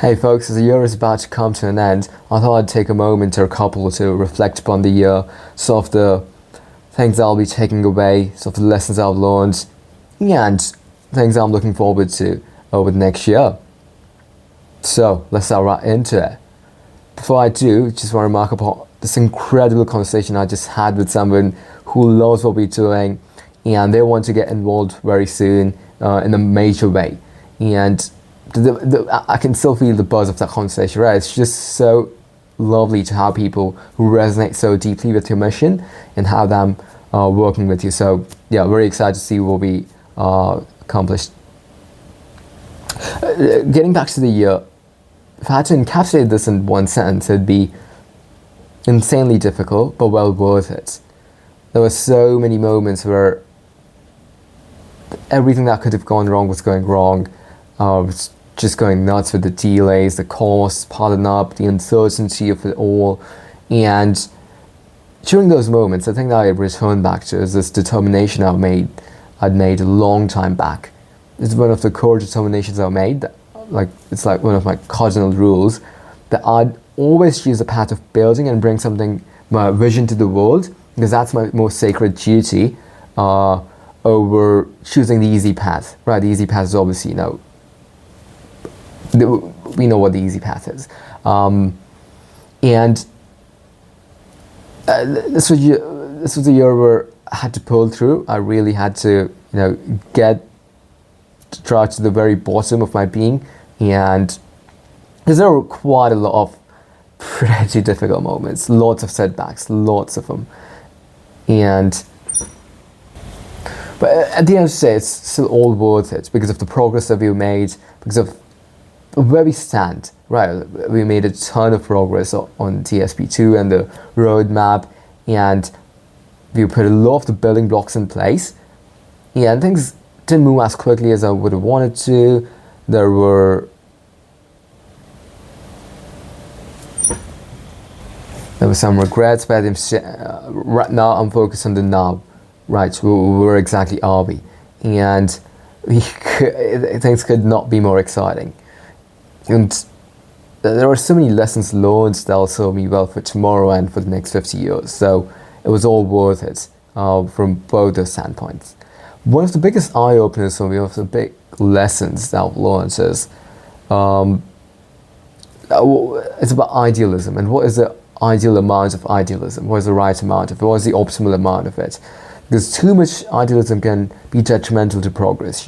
Hey folks, as the year is about to come to an end, I thought I'd take a moment or a couple to reflect upon the year, sort of the things I'll be taking away, sort of the lessons I've learned, and things I'm looking forward to over the next year. So, let's start right into it. Before I do, just want to remark upon this incredible conversation I just had with someone who loves what we're doing, and they want to get involved very soon in a major way. And I can still feel the buzz of that conversation, right? It's just so lovely to have people who resonate so deeply with your mission and have them working with you. So yeah, very excited to see what we accomplished. Getting back to the year, if I had to encapsulate this in one sentence, it'd be insanely difficult, but well worth it. There were so many moments where everything that could have gone wrong was going wrong. Was just going nuts with the delays, the costs piling up, the uncertainty of it all. And during those moments, I think that I returned back to is this determination I'd made a long time back. It's one of the core determinations I've made. It's like one of my cardinal rules that I'd always choose the path of building and bring my vision to the world, because that's my most sacred duty over choosing the easy path. Right, the easy path is obviously, we know what the easy path is, and this was a year where I had to pull through. I really had to, try to the very bottom of my being, and because there were quite a lot of pretty difficult moments, lots of setbacks, lots of them, but at the end of the day, it's still all worth it because of the progress that we've made, because of where we stand, right? We made a ton of progress on TSP2 and the roadmap, and we put a lot of the building blocks in place. Yeah, and things didn't move as quickly as I would have wanted to. There were some regrets, but right now I'm focused on the now, right? Where exactly are we? And things could not be more exciting. And there are so many lessons learned that'll serve me well for tomorrow and for the next 50 years. So it was all worth it from both those standpoints. One of the biggest eye-openers for me, one of the big lessons that I've learned is it's about idealism, and what is the ideal amount of idealism? What is the right amount of it? What is the optimal amount of it? Because too much idealism can be detrimental to progress.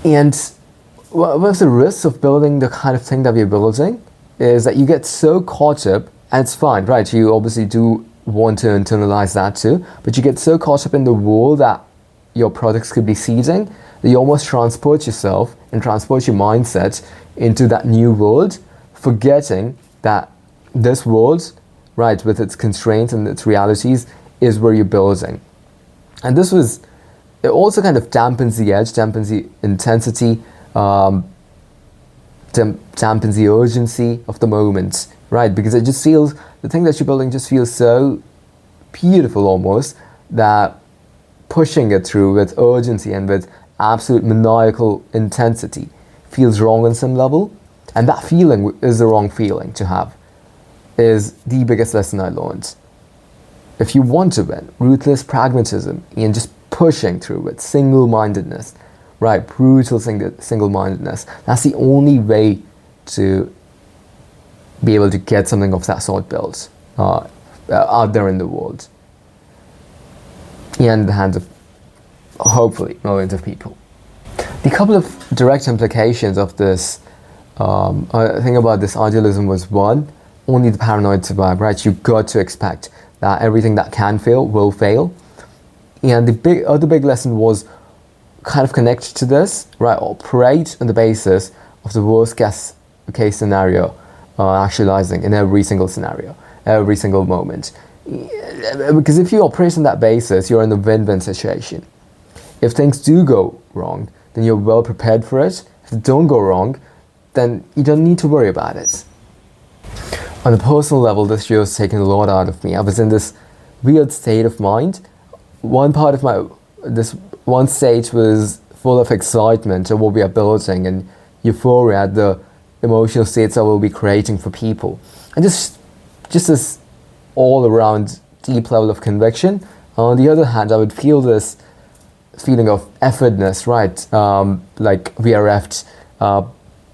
And one of the risks of building the kind of thing that we're building is that you get so caught up, and it's fine, right? You obviously do want to internalize that too, but you get so caught up in the world that your products could be seeding that you almost transport yourself and transport your mindset into that new world, forgetting that this world, right, with its constraints and its realities, is where you're building. And it also kind of dampens the edge, dampens the intensity, dampens the urgency of the moment, right? Because it just feels, the thing that you're building just feels so beautiful almost, that pushing it through with urgency and with absolute maniacal intensity feels wrong on some level. And that feeling is the wrong feeling to have, is the biggest lesson I learned. If you want to win, ruthless pragmatism and just pushing through with single-mindedness, right? Brutal single-mindedness. That's the only way to be able to get something of that sort built out there in the world, and in the hands of, hopefully, millions of people. The couple of direct implications of this, I think about this idealism was one, only the paranoid survive, right? You've got to expect that everything that can fail will fail. And the other big lesson was kind of connected to this, right? Operate on the basis of the worst case scenario actualizing in every single scenario, every single moment. Because if you operate on that basis, you're in a win-win situation. If things do go wrong, then you're well prepared for it. If they don't go wrong, then you don't need to worry about it. On a personal level, this year has taken a lot out of me. I was in this weird state of mind. One part of this one stage was full of excitement at what we are building and euphoria at the emotional states that we'll be creating for people. And just this all around deep level of conviction. On the other hand, I would feel this feeling of effortness, right? Like VRF'd,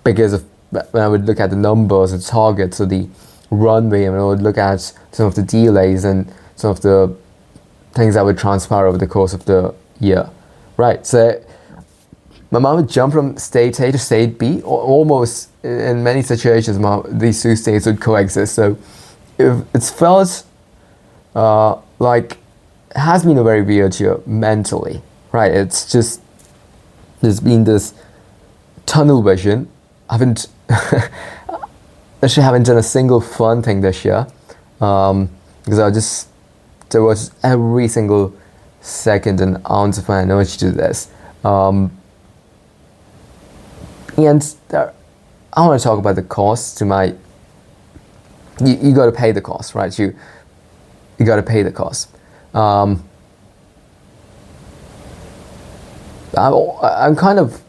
because of when I would look at the numbers, the targets, or the runway, and I would look at some of the delays and some of the things that would transpire over the course of the year, right? So my mom would jump from state A to state B, or almost in many situations, these two states would coexist. So it's felt like it has been a very weird year mentally, right? It's just, there's been this tunnel vision. I actually haven't done a single fun thing this year, because there was every single second and ounce of my energy to this. And I want to talk about the cost to my, you got to pay the cost, right? You got to pay the cost. I'm kind of,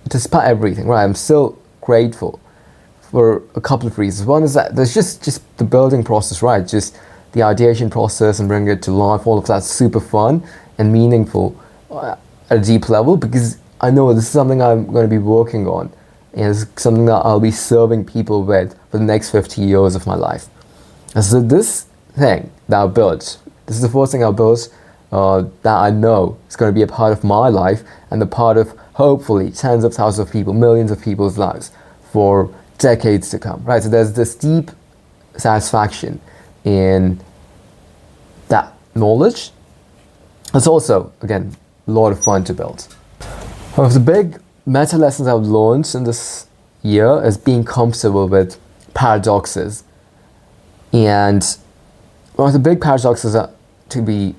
despite everything, right, I'm still grateful for a couple of reasons. One is that there's just the building process, right? Just the ideation process and bringing it to life, all of that's super fun and meaningful at a deep level, because I know this is something I'm going to be working on, and it's something that I'll be serving people with for the next 50 years of my life. And so this thing that I built, this is the first thing I built that I know is going to be a part of my life and a part of, hopefully, tens of thousands of people, millions of people's lives for decades to come, right? So there's this deep satisfaction in that knowledge. It's also, again, a lot of fun to build. One of the big meta lessons I've learned in this year is being comfortable with paradoxes. And one of the big paradoxes to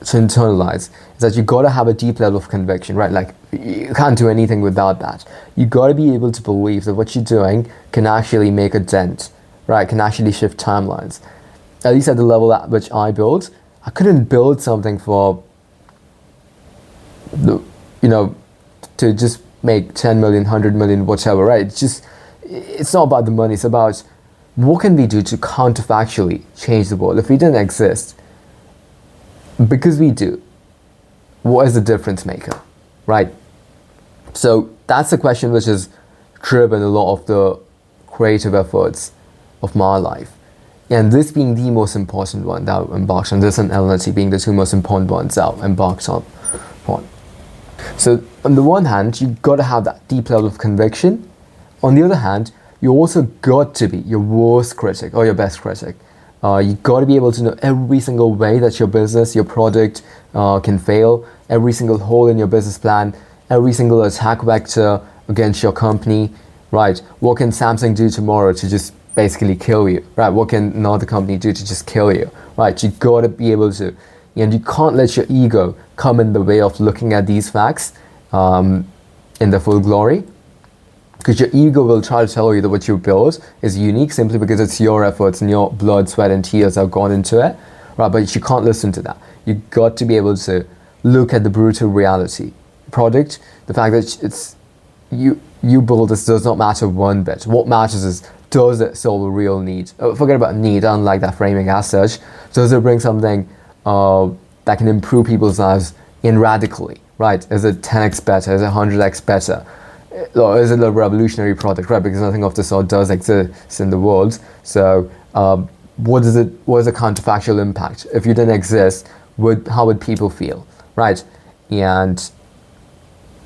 internalize is that you got to have a deep level of conviction, right? Like, you can't do anything without that. You got to be able to believe that what you're doing can actually make a dent, right? Can actually shift timelines. At least at the level at which I build, I couldn't build something for to just make 10 million, 100 million, whatever, right? It's not about the money. It's about what can we do to counterfactually change the world. If we didn't exist, because we do, what is the difference maker, right? So that's the question which has driven a lot of the creative efforts of my life. And this being the most important one that I embarked on, this and LNT being the two most important ones that I embarked on. So on the one hand, you got to have that deep level of conviction. On the other hand, you also got to be your worst critic or your best critic. You got to be able to know every single way that your business, your product can fail, every single hole in your business plan, every single attack vector against your company, right? What can Samsung do tomorrow to just basically kill you, right? What can another company do to just kill you, right? You got to be able to, and you can't let your ego come in the way of looking at these facts in their full glory, because your ego will try to tell you that what you built is unique simply because it's your efforts and your blood, sweat, and tears that have gone into it, right? But you can't listen to that. You got to be able to look at the brutal reality. Product, the fact that it's you build this does not matter one bit. What matters is, does it solve a real need? Forget about need, unlike that framing as such. Does it bring something that can improve people's lives radically, right? Is it 10x better? Is it 100x better? Or is it a revolutionary product, right? Because nothing of the sort does exist in the world. So what is the counterfactual impact? If you didn't exist, how would people feel, right? And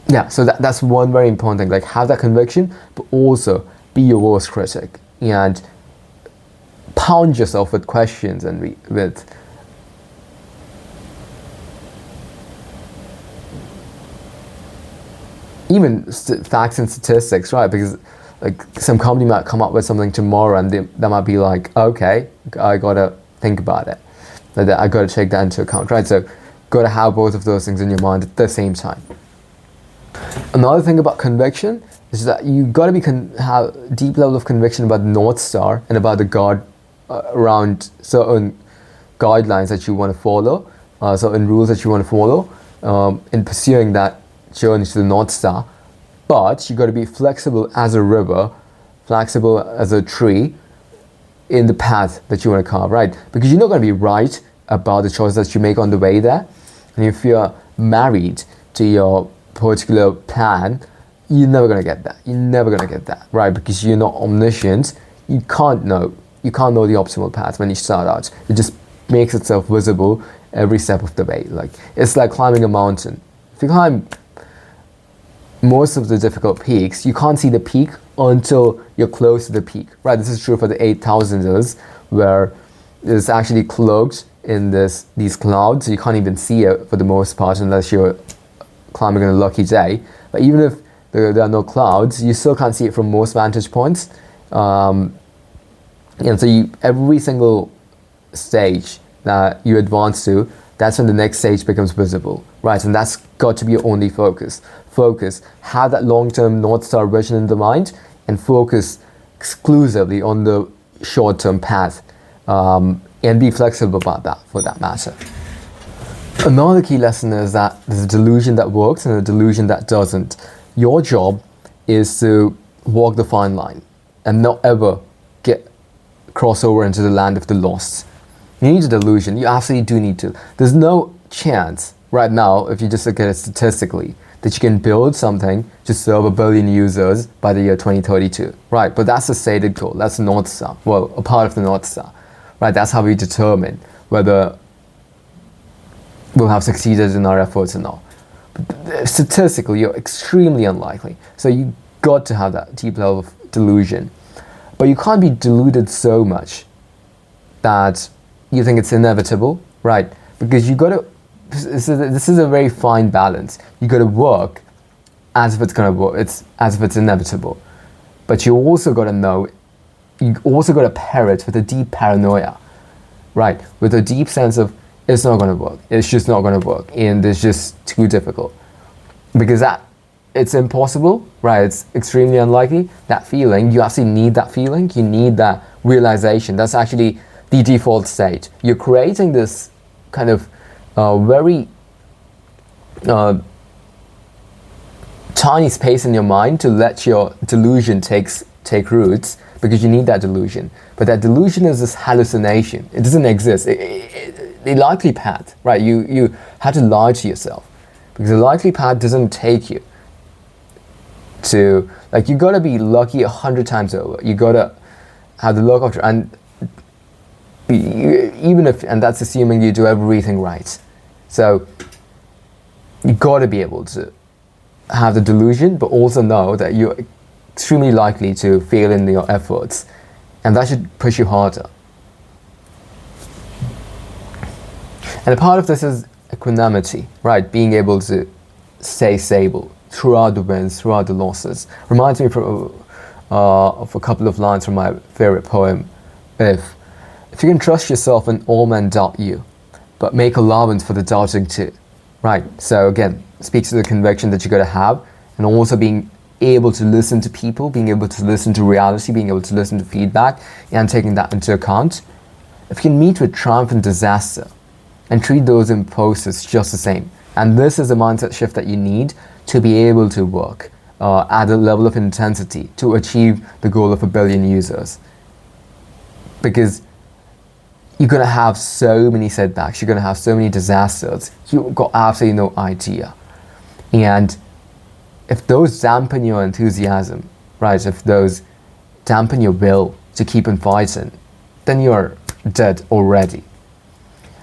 yeah, so that's one very important thing. Like, have that conviction, but also be your worst critic and pound yourself with questions and with even facts and statistics, right? Because like some company might come up with something tomorrow and they might be like, okay, I gotta think about it. I gotta take that into account, right? So gotta have both of those things in your mind at the same time. Another thing about conviction is that you gotta have a deep level of conviction about the North Star and about the guard around certain guidelines that you want to follow, certain rules that you want to follow in pursuing that journey to the North Star, but you got to be flexible as a river, flexible as a tree in the path that you want to carve, right? Because you're not going to be right about the choices that you make on the way there. And if you're married to your particular plan, you're never going to get that. You're never going to get that, right? Because you're not omniscient. You can't know the optimal path when you start out. It just makes itself visible every step of the way. Like, it's like climbing a mountain. If you climb most of the difficult peaks, you can't see the peak until you're close to the peak, right? This is true for the 8,000ers, where it's actually cloaked in these clouds. You can't even see it for the most part unless you're climbing on a lucky day. But even if there are no clouds, you still can't see it from most vantage points. And so every single stage that you advance to, that's when the next stage becomes visible, right? And that's got to be your only focus. Have that long-term North Star vision in the mind, and focus exclusively on the short-term path, and be flexible about that, for that matter. Another key lesson is that there's a delusion that works and a delusion that doesn't. Your job is to walk the fine line and not ever cross over into the land of the lost. You need a delusion. You absolutely do need to. There's no chance right now, if you just look at it statistically, that you can build something to serve 1 billion users by the year 2032, right? But that's the stated goal. That's the North Star. Well, a part of the North Star, right? That's how we determine whether we'll have succeeded in our efforts or not. But statistically, you're extremely unlikely. So you got to have that deep level of delusion. But you can't be deluded so much that you think it's inevitable, right? Because you got to, this is a very fine balance. You got to work as if it's going to work, as if it's inevitable. But you also got to know, you also got to pair it with a deep paranoia, right? With a deep sense of, it's not going to work. It's just not going to work. And it's just too difficult. Because it's impossible, right? It's extremely unlikely. That feeling, you actually need that feeling. You need that realization. That's actually the default state. You're creating this kind of very tiny space in your mind to let your delusion take roots, because you need that delusion. But that delusion is this hallucination. It doesn't exist. The likely path, right? You have to lie to yourself, because the likely path doesn't take you to, like, you gotta be lucky 100 times over. You gotta have the luck of, and and that's assuming you do everything right. So you gotta be able to have the delusion, but also know that you're extremely likely to fail in your efforts, and that should push you harder. And a part of this is equanimity, right? Being able to stay stable throughout the wins, throughout the losses. Reminds me of a couple of lines from my favorite poem. If you can trust yourself when all men doubt you, but make allowance for the doubting too, right? So again, speaks to the conviction that you got to have, and also being able to listen to people, being able to listen to reality, being able to listen to feedback, and taking that into account. If you can meet with triumph and disaster, and treat those impulses just the same. And this is a mindset shift that you need to be able to work at a level of intensity to achieve the goal of 1 billion users. Because you're going to have so many setbacks, you're going to have so many disasters, you've got absolutely no idea. And if those dampen your enthusiasm, right, if those dampen your will to keep on fighting, then you're dead already.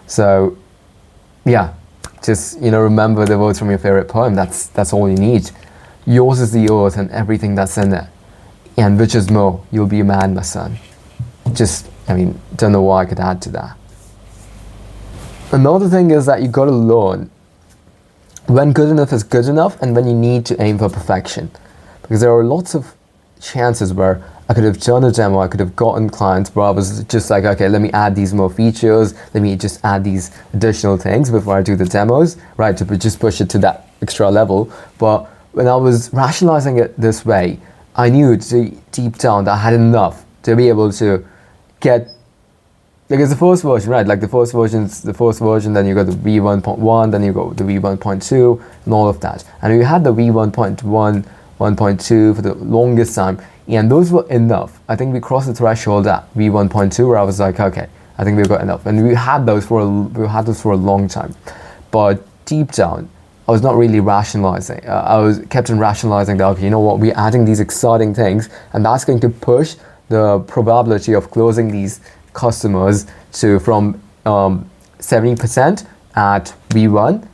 So, yeah, just, remember the words from your favorite poem. That's all you need. Yours is the earth and everything that's in it, and which is more, you'll be a man, my son. Don't know what I could add to that. Another thing is that you got to learn when good enough is good enough, and when you need to aim for perfection. Because there are lots of chances where I could have done a demo, I could have gotten clients, but I was just like, okay, let me add these more features, let me just add these additional things before I do the demos, right, to just push it to that extra level. But when I was rationalizing it this way, I knew deep down that I had enough to be able to get Like it's the first version, right? Like the first version, then you got the V1.1, then you got the V1.2, and all of that. And we had the V1.1, 1.2 for the longest time, and those were enough. I think we crossed the threshold at V1.2 where I was like, okay, I think we've got enough. And we had those for a long time. But deep down, I was not really rationalizing. I was kept on rationalizing that, okay, you know what, we're adding these exciting things, and that's going to push the probability of closing these customers to from 70% at V1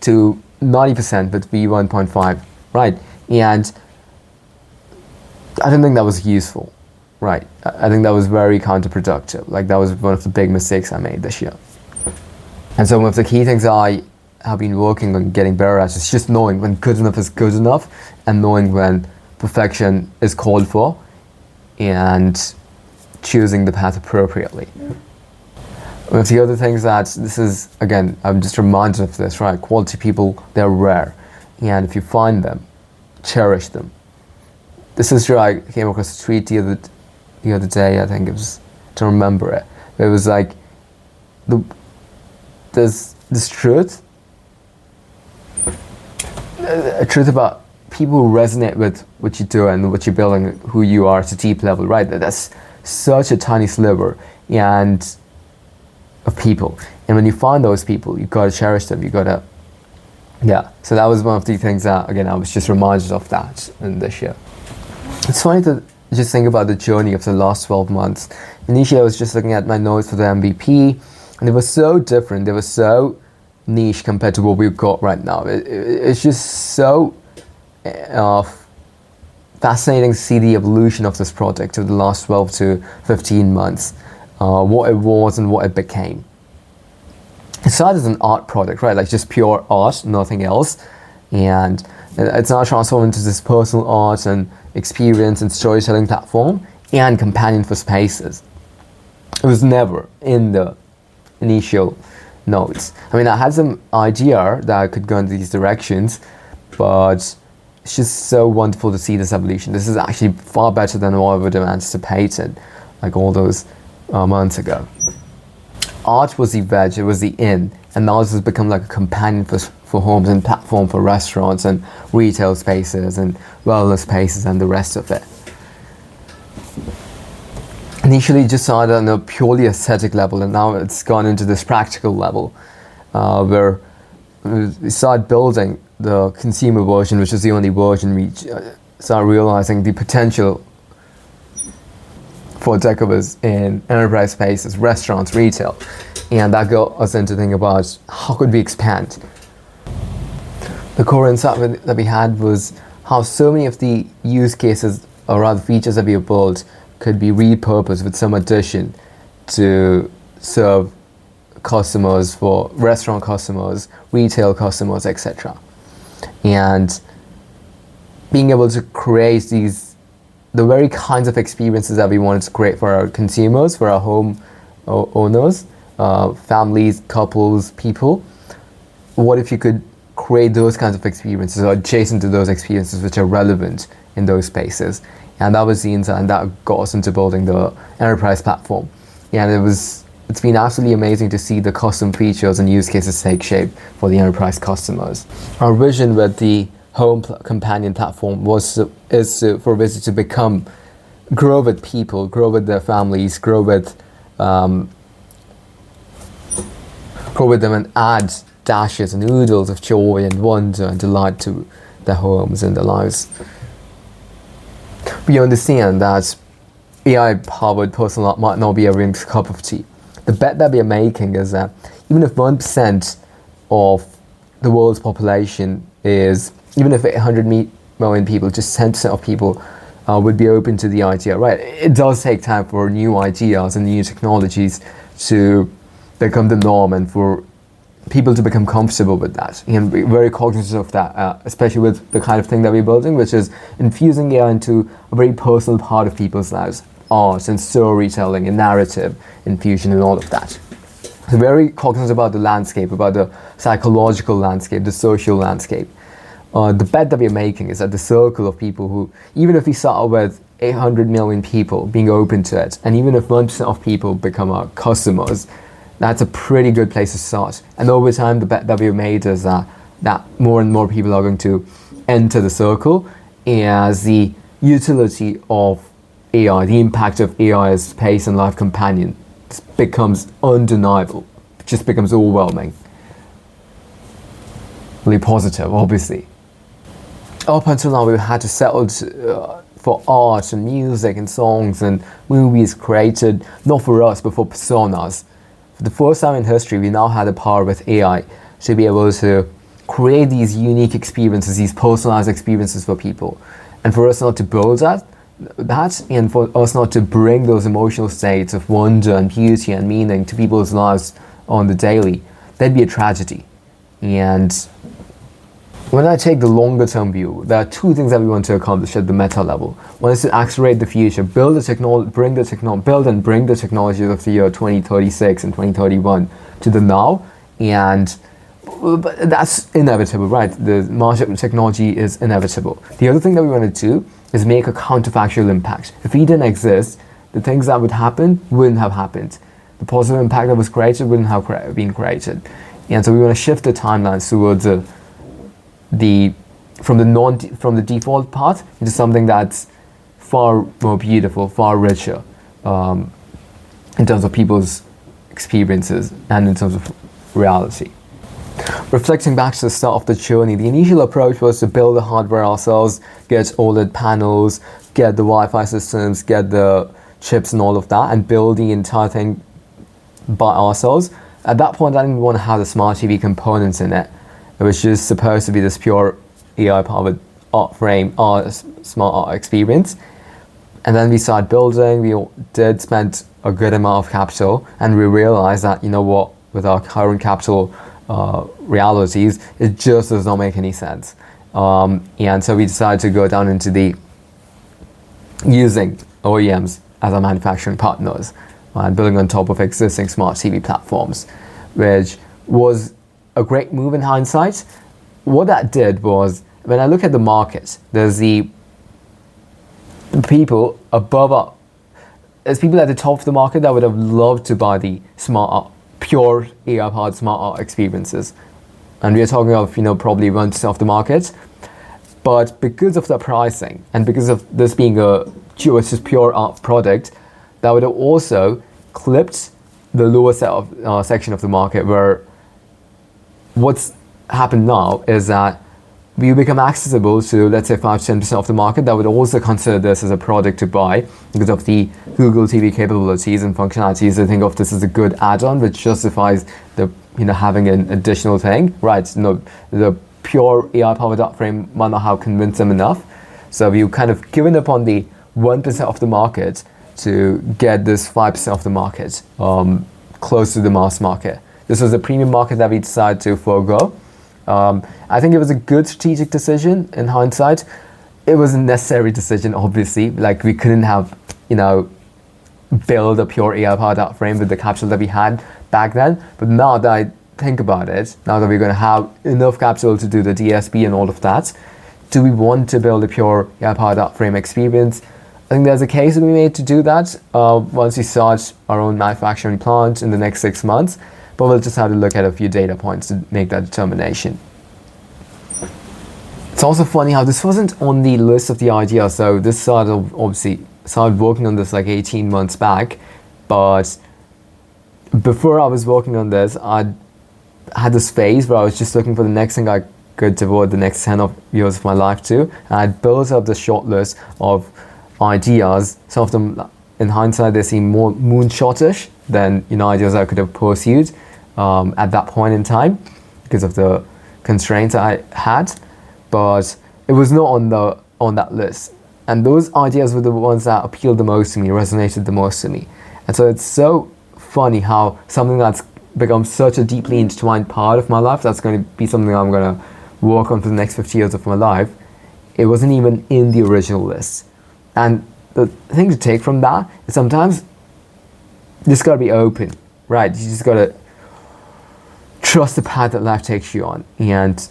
to 90% with V1.5, right? And I don't think that was useful, right? I think that was very counterproductive. Like that was one of the big mistakes I made this year. And so one of the key things I have been working on getting better at is just knowing when good enough is good enough, and knowing when perfection is called for, and choosing the path appropriately. One of the other things that this is, again, I'm just reminded of this, right? Quality people, they're rare. And if you find them, cherish them. This is true. I came across a tweet the other day, I think it was, to remember it. It was like, there's this truth, a truth about people who resonate with what you do and what you're building, who you are at a deep level, right? That's such a tiny sliver and of people. And when you find those people, you gotta cherish them. You gotta, yeah. So that was one of the things that, again, I was just reminded of that in this year. It's funny to just think about the journey of the last 12 months. Initially, I was just looking at my notes for the MVP, and they were so different. They were so niche compared to what we've got right now. It's just so fascinating to see the evolution of this project over the last 12 to 15 months, what it was and what it became. It started as an art product, right? Like just pure art, nothing else. And it's now transformed into this personal art and experience and storytelling platform and companion for spaces. It was never in the initial notes. I mean, I had some idea that I could go in these directions, but it's just so wonderful to see this evolution. This is actually far better than what I would have anticipated, like all those months ago. Art was the veg, it was the in, and now this has become like a companion for homes and platform for restaurants and retail spaces and wellness spaces and the rest of it. Initially just started on a purely aesthetic level, and now it's gone into this practical level where we started building the consumer version, which is the only version. We started realizing the potential for Deckoviz in enterprise spaces, restaurants, retail, and that got us into thinking about how could we expand. The core insight that we had was how so many of the use cases, or rather features that we have built, could be repurposed with some addition to serve customers, for restaurant customers, retail customers, etc. And being able to create the very kinds of experiences that we wanted to create for our consumers, for our home owners, families, couples, people. What if you could create those kinds of experiences or adjacent to those experiences which are relevant in those spaces? And that was the insight, and that got us into building the enterprise platform. And it's been absolutely amazing to see the custom features and use cases take shape for the enterprise customers. Our vision with the home companion platform is for Visit to grow with people, grow with their families, grow with them, and add dashes and oodles of joy and wonder and delight to their homes and their lives. We understand that AI-powered personal art might not be everyone's cup of tea. The bet that we are making is that even if 1% of the world's population even if 100 million people, just 10% of people would be open to the idea, right? It does take time for new ideas and new technologies to become the norm and for people to become comfortable with that. And be very cognizant of that, especially with the kind of thing that we're building, which is infusing AI into a very personal part of people's lives, art and storytelling and narrative infusion and all of that. So very cognizant about the landscape, about the psychological landscape, the social landscape. The bet that we're making is that the circle of people who, even if we start with 800 million people being open to it, and even if 1% of people become our customers, that's a pretty good place to start. And over time, the bet that we've made is that more and more people are going to enter the circle, as the utility of AI, the impact of AI as space and life companion becomes undeniable. It just becomes overwhelming. Really positive, obviously. Up until now, we've had to settle for art and music and songs and movies created, not for us, but for personas. For the first time in history, we now had the power with AI to be able to create these unique experiences, these personalized experiences for people. And for us not to build that, and for us not to bring those emotional states of wonder and beauty and meaning to people's lives on the daily, that'd be a tragedy. And when I take the longer term view, there are two things that we want to accomplish at the meta level. One is to accelerate the future, build and bring the technologies of the year 2036 and 2031 to the now, and but that's inevitable, right? The march of technology is inevitable. The other thing that we want to do is make a counterfactual impact. If we didn't exist, the things that would happen wouldn't have happened. The positive impact that was created wouldn't have been created. And so we want to shift the timelines towards from the default path into something that's far more beautiful, far richer, in terms of people's experiences and in terms of reality. Reflecting back to the start of the journey, the initial approach was to build the hardware ourselves, get OLED panels, get the Wi-Fi systems, get the chips and all of that, and build the entire thing by ourselves. At that point, I didn't want to have the smart TV components in it. It was just supposed to be this pure AI-powered art frame, smart art experience. And then we started building. We did spend a good amount of capital, and we realized that, you know what, with our current capital realities, it just does not make any sense. And so we decided to go down into the using OEMs as our manufacturing partners and building on top of existing smart TV platforms, which was a great move in hindsight. What that did was, when I look at the market, there's the people above there's people at the top of the market that would have loved to buy the smart art, pure AI-powered smart art experiences. And we are talking of, probably 1% of the market. But because of the pricing and because of this being just pure art product, that would have also clipped the lower section of the market, where what's happened now is that we become accessible to, let's say, 5-10% of the market that would also consider this as a product to buy because of the Google TV capabilities and functionalities. They think of this as a good add-on, which justifies the having an additional thing, right? The pure AI-powered art frame might not have convinced them enough. So we've kind of given up on the 1% of the market to get this 5% of the market close to the mass market. This was a premium market that we decided to forego. I think it was a good strategic decision in hindsight. It was a necessary decision, obviously. Like, we couldn't have, build a pure AI-powered art frame with the capital that we had back then. But now that I think about it, now that we're going to have enough capital to do the DSP and all of that, do we want to build a pure AI-powered art frame experience? I think there's a case to be made to do that once we start our own manufacturing plant in the next 6 months. But we'll just have to look at a few data points to make that determination. It's also funny how this wasn't on the list of the idea. So this started working on this like 18 months back. But before I was working on this, I had this phase where I was just looking for the next thing I could devote the next 10 years of my life to. And I built up this short list of ideas. Some of them, in hindsight, they seem more moonshotish than ideas I could have pursued at that point in time because of the constraints I had. But it was not on that list. And those ideas were the ones that appealed the most to me, resonated the most to me. And so it's so funny how something that's become such a deeply intertwined part of my life, that's going to be something I'm going to work on for the next 50 years of my life, it wasn't even in the original list. And the thing to take from that is sometimes you just got to be open, right? You just got to trust the path that life takes you on. And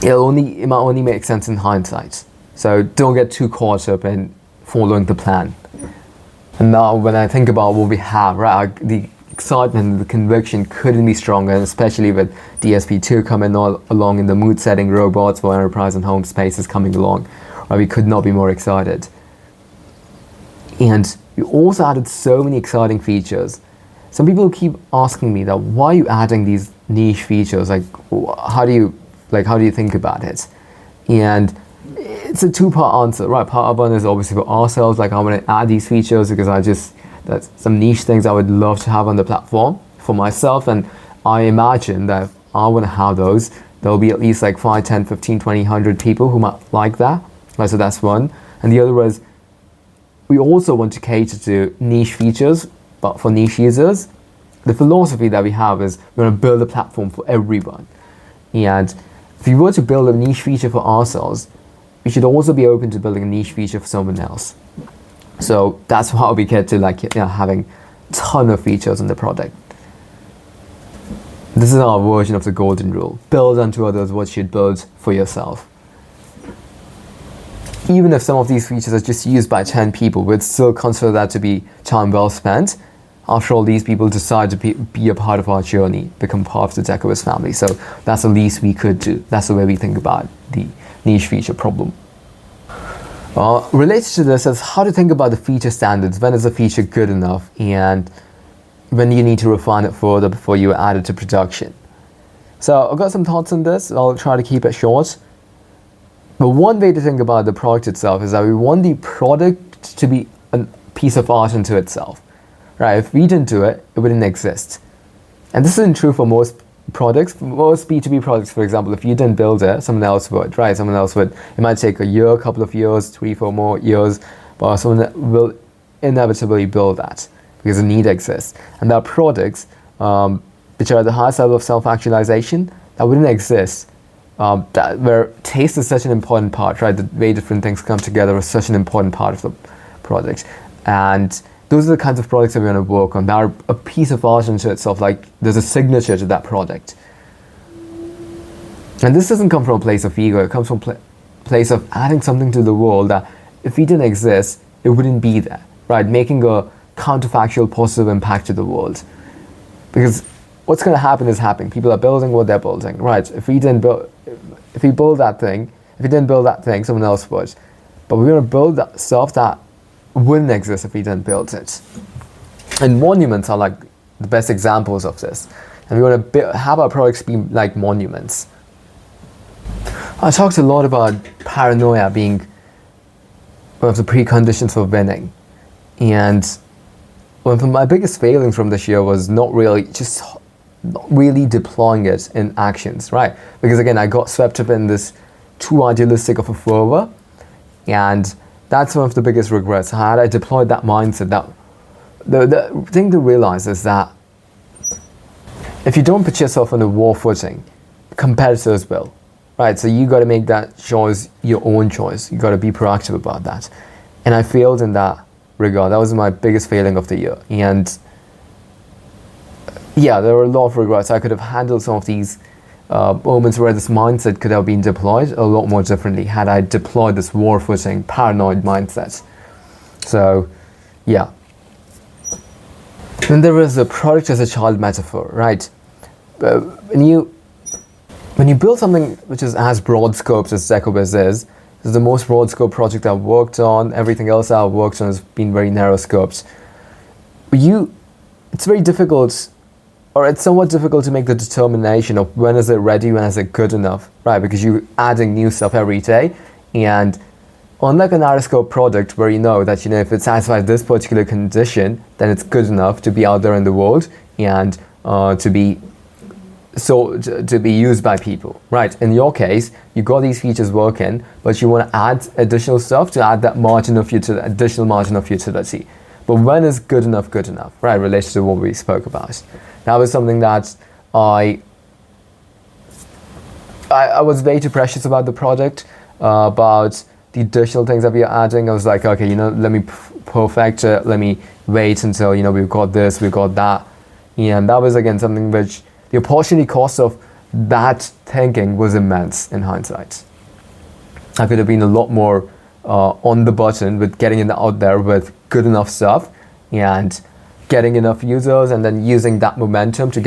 it might only make sense in hindsight. So don't get too caught up in following the plan. And now when I think about what we have, right, the excitement and the conviction couldn't be stronger, and especially with DSP2 coming all along in the mood setting robots for enterprise and home spaces coming along, right, we could not be more excited. And we also added so many exciting features. Some people keep asking me that why are you adding these niche features? Like, how do you think about it? And it's a two-part answer, right? Part one is obviously for ourselves, like I want to add these features because that's some niche things I would love to have on the platform for myself, and I imagine that if I want to have those, there'll be at least like 5, 10, 15, 20, 100 people who might like that, right? So that's one. And the other was, we also want to cater to niche features, but for niche users. The philosophy that we have is we want to build a platform for everyone. And if we were to build a niche feature for ourselves, we should also be open to building a niche feature for someone else. So that's how we get to having a ton of features in the product. This is our version of the golden rule. Build unto others what you should build for yourself. Even if some of these features are just used by 10 people, we'd still consider that to be time well spent. After all, these people decide to be a part of our journey, become part of the Deckoviz family. So that's the least we could do. That's the way we think about the niche feature problem. Related to this is how to think about the feature standards. When is a feature good enough, and when you need to refine it further before you add it to production? So I've got some thoughts on this. I'll try to keep it short. But one way to think about the product itself is that we want the product to be a piece of art unto itself. Right? If we didn't do it, it wouldn't exist. And this isn't true for most products. For most B2B products, for example, if you didn't build it, someone else would, right? Someone else would. It might take a year, a couple of years, 3, 4 more years, but someone will inevitably build that because the need exists. And there are products which are at the highest level of self-actualization that wouldn't exist. Where taste is such an important part, right? The way different things come together is such an important part of the product. And those are the kinds of products that we're going to work on. That are a piece of art unto itself, like there's a signature to that product. And this doesn't come from a place of ego. It comes from a place of adding something to the world that if we didn't exist, it wouldn't be there, right? Making a counterfactual positive impact to the world. Because what's going to happen is happening. People are building what they're building, right? If we didn't build that thing, someone else would. But we're going to build that stuff that wouldn't exist if we didn't build it. And monuments are like the best examples of this. And we want to have our products be like monuments. I talked a lot about paranoia being one of the preconditions for winning. And one of my biggest failings from this year was not really deploying it in actions, right? Because again, I got swept up in this too idealistic of a fervor, and that's one of the biggest regrets. Had I deployed that mindset, that the thing to realize is that if you don't put yourself on a war footing, competitors will, right? So you got to make that choice your own choice. You got to be proactive about that. And I failed in that regard. That was my biggest failing of the year. And yeah, there were a lot of regrets. I could have handled some of these moments where this mindset could have been deployed a lot more differently had I deployed this war footing, paranoid mindset. So, yeah. Then there is a product as a child metaphor, right? When you build something which is as broad scoped as Deckoviz is, this is the most broad scope project I've worked on. Everything else I've worked on has been very narrow scoped. It's very difficult, or it's somewhat difficult to make the determination of when is it ready, when is it good enough, right? Because you're adding new stuff every day. And unlike a narrow scope product where you know that, if it satisfies this particular condition, then it's good enough to be out there in the world and to be used by people, right? In your case, you got these features working, but you want to add additional stuff to add that additional margin of utility. But when is good enough, right? Related to what we spoke about. That was something that I was way too precious about the product, about the additional things that we are adding. I was like, okay, let me perfect it. Let me wait until, we've got this, we've got that. And that was, again, something which the opportunity cost of that thinking was immense in hindsight. I could have been a lot more on the button with getting it out there with good enough stuff and getting enough users, and then using that momentum to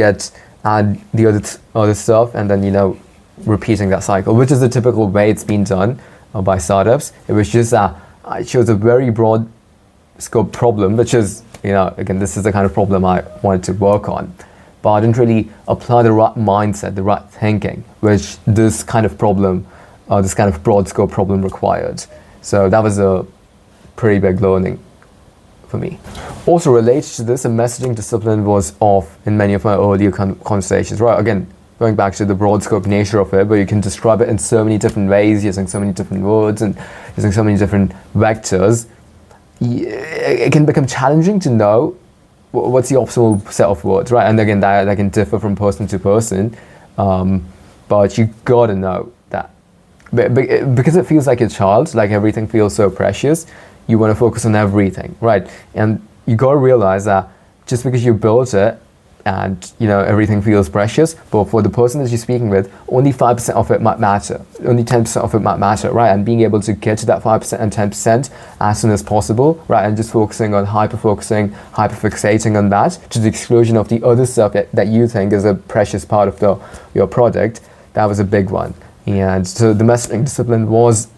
add the other stuff, and then, you know, repeating that cycle, which is the typical way it's been done by startups. It was just that I chose a very broad scope problem, which is, you know, again, this is the kind of problem I wanted to work on, but I didn't really apply the right mindset, the right thinking, which this kind of problem, this kind of broad scope problem required. So that was a pretty big learning for me. Also related to this, the messaging discipline was off in many of my earlier conversations, right? Again, going back to the broad scope nature of it, where you can describe it in so many different ways, using so many different words and using so many different vectors, it can become challenging to know what's the optimal set of words, right? And again, that can differ from person to person, but you gotta know that. Because it feels like a child, like everything feels so precious, you want to focus on everything, right? And you gotta realize that just because you built it and, you know, everything feels precious, but for the person that you're speaking with, only 5% of it might matter, only 10% of it might matter, right? And being able to get to that 5% and 10% as soon as possible, right? And just focusing on hyperfixating on that to the exclusion of the other stuff that you think is a precious part of your product, that was a big one. And so the messaging discipline was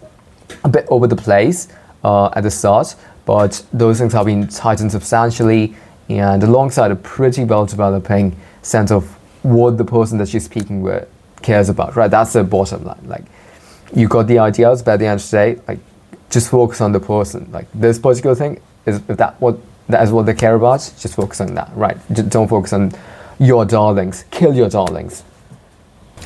a bit over the place at the start, but those things have been tightened substantially, and alongside a pretty well developing sense of what the person that you're speaking with cares about, right? That's the bottom line. Like, you got the ideas, but at the end of the day, like, just focus on the person. Like, this particular thing is, if that is what they care about, just focus on that, right? Just don't focus on your darlings. Kill your darlings.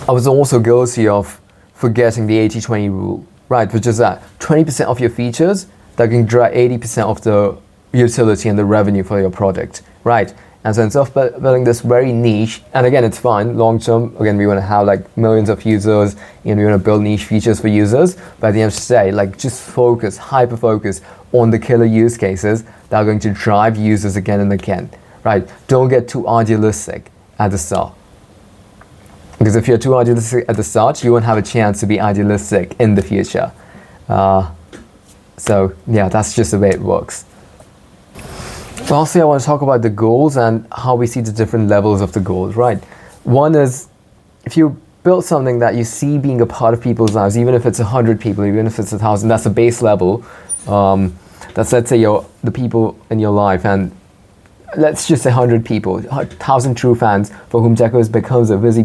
I was also guilty of forgetting the 80-20 rule, right? Which is that 20% of your features that can drive 80% of the utility and the revenue for your product, right? And so instead of building this very niche, and again, it's fine long term, again, we want to have like millions of users and we want to build niche features for users, but at the end of the day, like, just hyper focus on the killer use cases that are going to drive users again and again, right? Don't get too idealistic at the start, because if you're too idealistic at the start, you won't have a chance to be idealistic in the future. So yeah, that's just the way it works. Lastly, I want to talk about the goals and how we see the different levels of the goals, right? One is, if you build something that you see being a part of people's lives, even if it's 100 people, even if it's 1,000, that's a base level. That's, let's say, the people in your life, and let's just say 100 people, 1,000 true fans for whom Deckoviz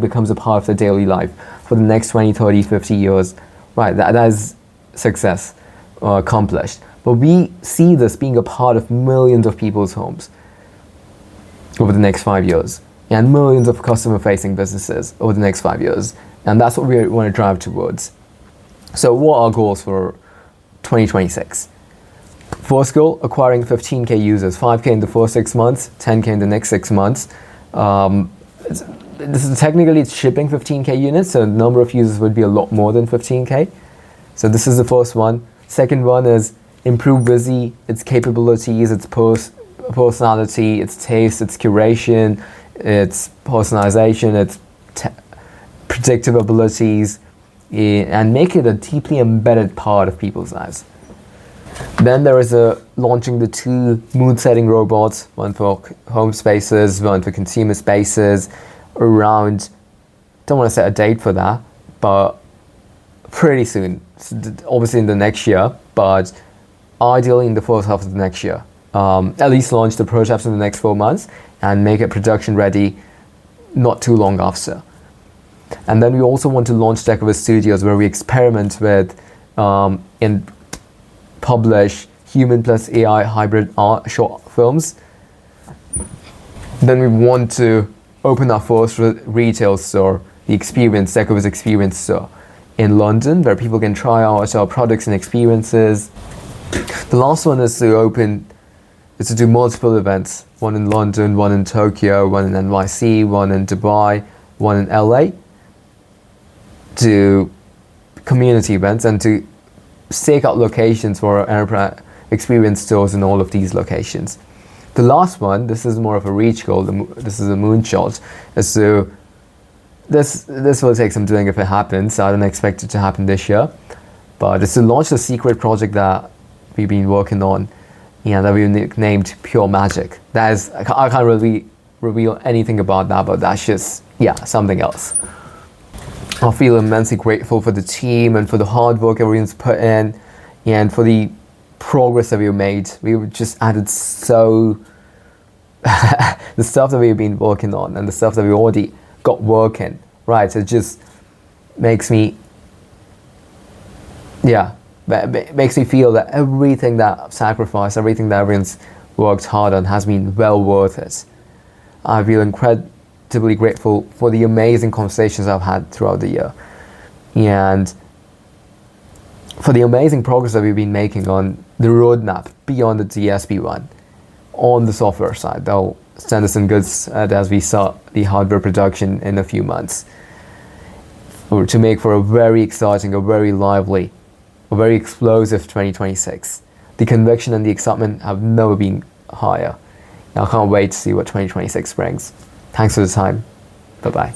becomes a part of their daily life for the next 20, 30, 50 years, right? That is success accomplished. But we see this being a part of millions of people's homes over the next 5 years, and millions of customer-facing businesses over the next 5 years. And that's what we want to drive towards. So what are our goals for 2026? First goal, acquiring 15K users, 5K in the first 6 months, 10K in the next 6 months. This is technically, it's shipping 15K units, so the number of users would be a lot more than 15K. So this is the first one. Second one is improve Vizzy, its capabilities, its personality, its taste, its curation, its personalization, its predictive abilities, and make it a deeply embedded part of people's lives. Then there is launching the 2 mood-setting robots, one for home spaces, one for consumer spaces, around, don't want to set a date for that, but pretty soon, obviously in the next year, but ideally in the first half of the next year. At least launch the prototypes in the next 4 months and make it production ready not too long after. And then we also want to launch Deckoviz Studios, where we experiment with and publish human plus AI hybrid art short films. Then we want to open our first retail store, the Deckoviz Experience Store in London, where people can try out our products and experiences. The last one is to do multiple events, one in London, one in Tokyo, one in NYC, one in Dubai, one in LA, to community events and to stake out locations for our enterprise experience stores in all of these locations. The last one, this is more of a reach goal, this is a moonshot, is this will take some doing if it happens, so I don't expect it to happen this year. but it's to launch the secret project that we've been working on, and that we nicknamed Pure Magic. That is, I can't really reveal anything about that, but that's just, yeah, something else. I feel immensely grateful for the team and for the hard work everyone's put in, and for the progress that we've made. We've just added so the stuff that we've been working on and the stuff that we already got working, right? So it just makes me, yeah, makes me feel that everything that I've sacrificed, everything that everyone's worked hard on has been well worth it. I feel incredibly grateful for the amazing conversations I've had throughout the year, and for the amazing progress that we've been making on the roadmap beyond the DSP one on the software side. They'll send us in goods as we start the hardware production in a few months, to make for a very exciting, a very lively, a very explosive 2026. The conviction and the excitement have never been higher. I can't wait to see what 2026 brings. Thanks for the time. Bye-bye.